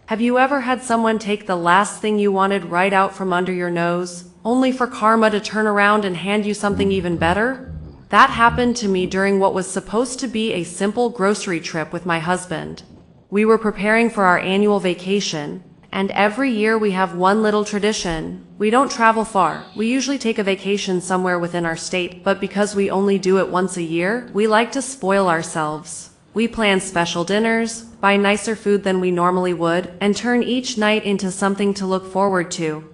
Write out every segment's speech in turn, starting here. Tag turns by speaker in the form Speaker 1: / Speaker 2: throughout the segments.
Speaker 1: Have you ever had someone take the last thing you wanted right out from under your nose, only for karma to turn around and hand you something even better? That happened to me during what was supposed to be a simple grocery trip with my husband. We were preparing for our annual vacation, and every year we have one little tradition. We don't travel far. We usually take a vacation somewhere within our state, but because we only do it once a year, we like to spoil ourselves. We plan special dinners, buy nicer food than we normally would, and turn each night into something to look forward to.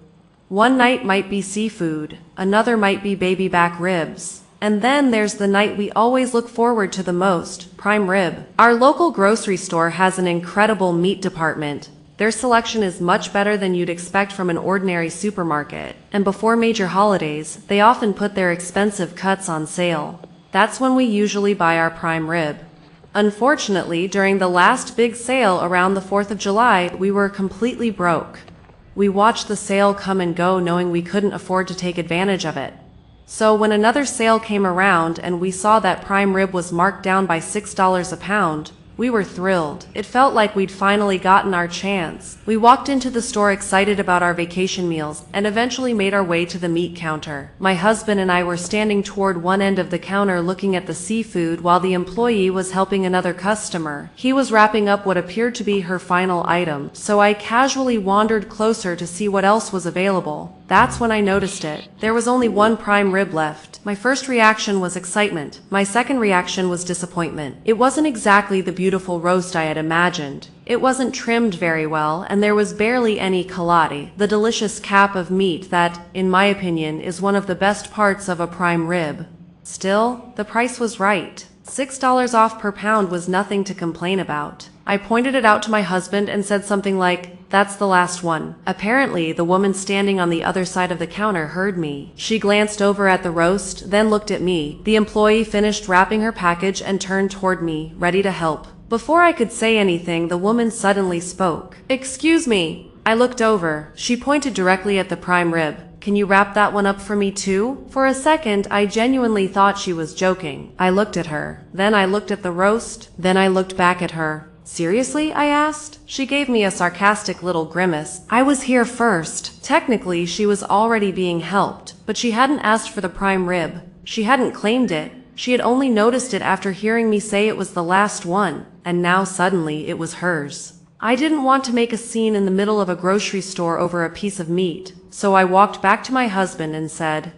Speaker 1: One night might be seafood, another might be baby back ribs, and then there's the night we always look forward to the most, prime rib. Our local grocery store has an incredible meat department. Their selection is much better than you'd expect from an ordinary supermarket, and before major holidays, they often put their expensive cuts on sale. That's when we usually buy our prime rib. Unfortunately, during the last big sale around the 4th of July, we were completely broke. We watched the sale come and go knowing we couldn't afford to take advantage of it. So when another sale came around and we saw that prime rib was marked down by $6 a pound, we were thrilled. It felt like we'd finally gotten our chance. We walked into the store excited about our vacation meals and eventually made our way to the meat counter. My husband and I were standing toward one end of the counter looking at the seafood while the employee was helping another customer. He was wrapping up what appeared to be her final item, so I casually wandered closer to see what else was available. That's when I noticed it. There was only one prime rib left. My first reaction was excitement. My second reaction was disappointment. It wasn't exactly the beautiful roast I had imagined. It wasn't trimmed very well, and there was barely any kalati, the delicious cap of meat that, in my opinion, is one of the best parts of a prime rib. Still, the price was right. $6 off per pound was nothing to complain about. I pointed it out to my husband and said something like, "That's the last one." Apparently, the woman standing on the other side of the counter heard me. She glanced over at the roast, then looked at me. The employee finished wrapping her package and turned toward me, ready to help. Before I could say anything, the woman suddenly spoke. "Excuse me." I looked over. She pointed directly at the prime rib. "Can you wrap that one up for me too?" For a second, I genuinely thought she was joking. I looked at her. Then I looked at the roast. Then I looked back at her. "Seriously?" I asked. She gave me a sarcastic little grimace. I was here first. Technically, she was already being helped, but she hadn't asked for the prime rib. She hadn't claimed it. She had only noticed it after hearing me say it was the last one, and now suddenly it was hers. I didn't want to make a scene in the middle of a grocery store over a piece of meat, so I walked back to my husband and said,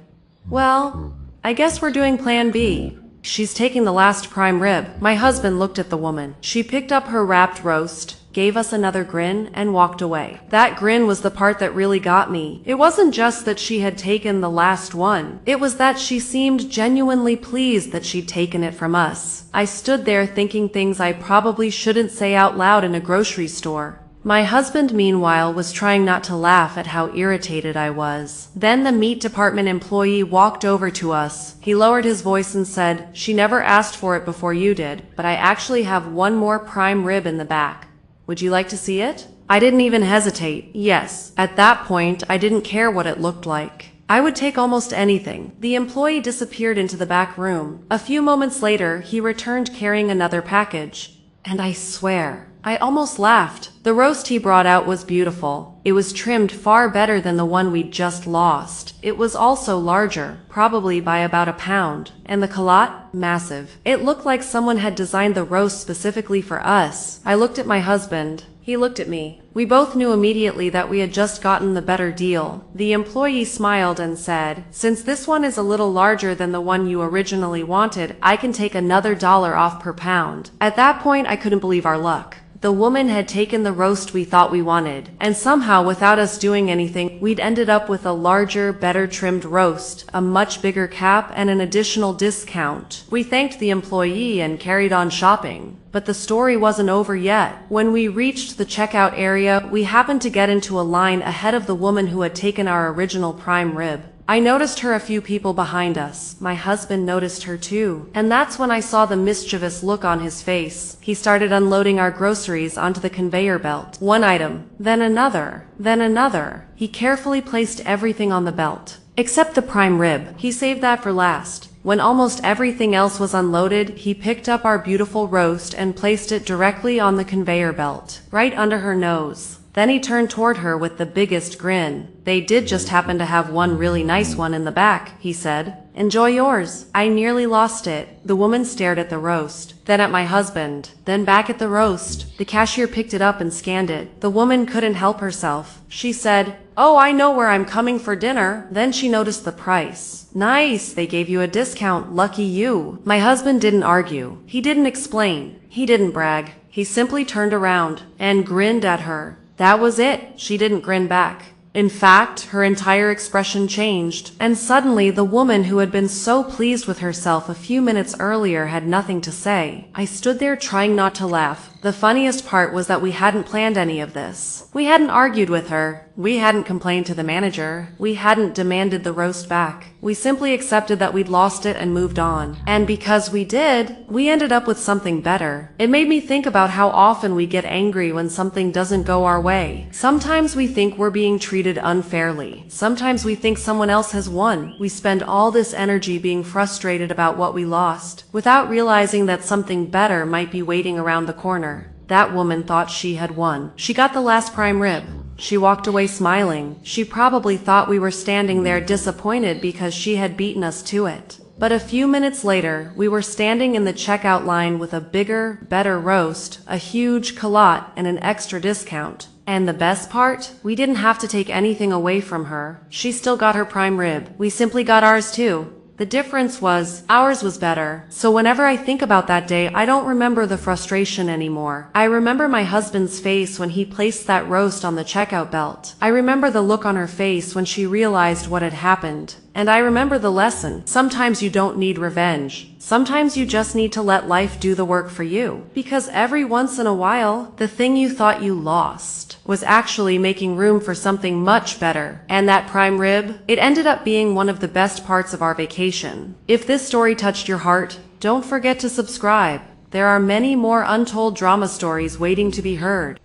Speaker 1: "Well, I guess we're doing plan B. She's taking the last prime rib." My husband looked at the woman. She picked up her wrapped roast, gave us another grin, and walked away. That grin was the part that really got me. It wasn't just that she had taken the last one. It was that she seemed genuinely pleased that she'd taken it from us. I stood there thinking things I probably shouldn't say out loud in a grocery store. My husband, meanwhile, was trying not to laugh at how irritated I was. Then the meat department employee walked over to us. He lowered his voice and said, "She never asked for it before you did, but I actually have one more prime rib in the back. Would you like to see it?" I didn't even hesitate. Yes. At that point, I didn't care what it looked like. I would take almost anything. The employee disappeared into the back room. A few moments later, he returned carrying another package. And I swear, I almost laughed. The roast he brought out was beautiful. It was trimmed far better than the one we'd just lost. It was also larger, probably by about a pound. And the kalat? Massive. It looked like someone had designed the roast specifically for us. I looked at my husband. He looked at me. We both knew immediately that we had just gotten the better deal. The employee smiled and said, "Since this one is a little larger than the one you originally wanted, I can take another $1 off per pound." At that point, I couldn't believe our luck. The woman had taken the roast we thought we wanted, and somehow, without us doing anything, we'd ended up with a larger, better trimmed roast, a much bigger cap, and an additional discount. We thanked the employee and carried on shopping. But the story wasn't over yet. When we reached the checkout area, we happened to get into a line ahead of the woman who had taken our original prime rib. I noticed her a few people behind us. My husband noticed her too. And that's when I saw the mischievous look on his face. He started unloading our groceries onto the conveyor belt. One item, then another, then another. He carefully placed everything on the belt. Except the prime rib. He saved that for last. When almost everything else was unloaded, he picked up our beautiful roast and placed it directly on the conveyor belt, right under her nose. Then he turned toward her with the biggest grin. "They did just happen to have one really nice one in the back," he said. "Enjoy yours." I nearly lost it. The woman stared at the roast, then at my husband, then back at the roast. The cashier picked it up and scanned it. The woman couldn't help herself. She said, "Oh, I know where I'm coming for dinner." Then she noticed the price. "Nice, they gave you a discount. Lucky you." My husband didn't argue. He didn't explain. He didn't brag. He simply turned around and grinned at her. That was it. She didn't grin back. In fact, her entire expression changed, and suddenly the woman who had been so pleased with herself a few minutes earlier had nothing to say. I stood there trying not to laugh. The funniest part was that we hadn't planned any of this. We hadn't argued with her. We hadn't complained to the manager. We hadn't demanded the roast back. We simply accepted that we'd lost it and moved on. And because we did, we ended up with something better. It made me think about how often we get angry when something doesn't go our way. Sometimes we think we're being treated unfairly. Sometimes we think someone else has won. We spend all this energy being frustrated about what we lost, without realizing that something better might be waiting around the corner. That woman thought she had won. She got the last prime rib. She walked away smiling. She probably thought we were standing there disappointed because she had beaten us to it. But a few minutes later, we were standing in the checkout line with a bigger, better roast, a huge culotte, and an extra discount. And the best part? We didn't have to take anything away from her. She still got her prime rib. We simply got ours too. The difference was, ours was better. So whenever I think about that day, I don't remember the frustration anymore. I remember my husband's face when he placed that roast on the checkout belt. I remember the look on her face when she realized what had happened. And I remember the lesson. Sometimes you don't need revenge. Sometimes you just need to let life do the work for you. Because every once in a while, the thing you thought you lost was actually making room for something much better. And that prime rib, it ended up being one of the best parts of our vacation. If this story touched your heart, don't forget to subscribe. There are many more untold drama stories waiting to be heard.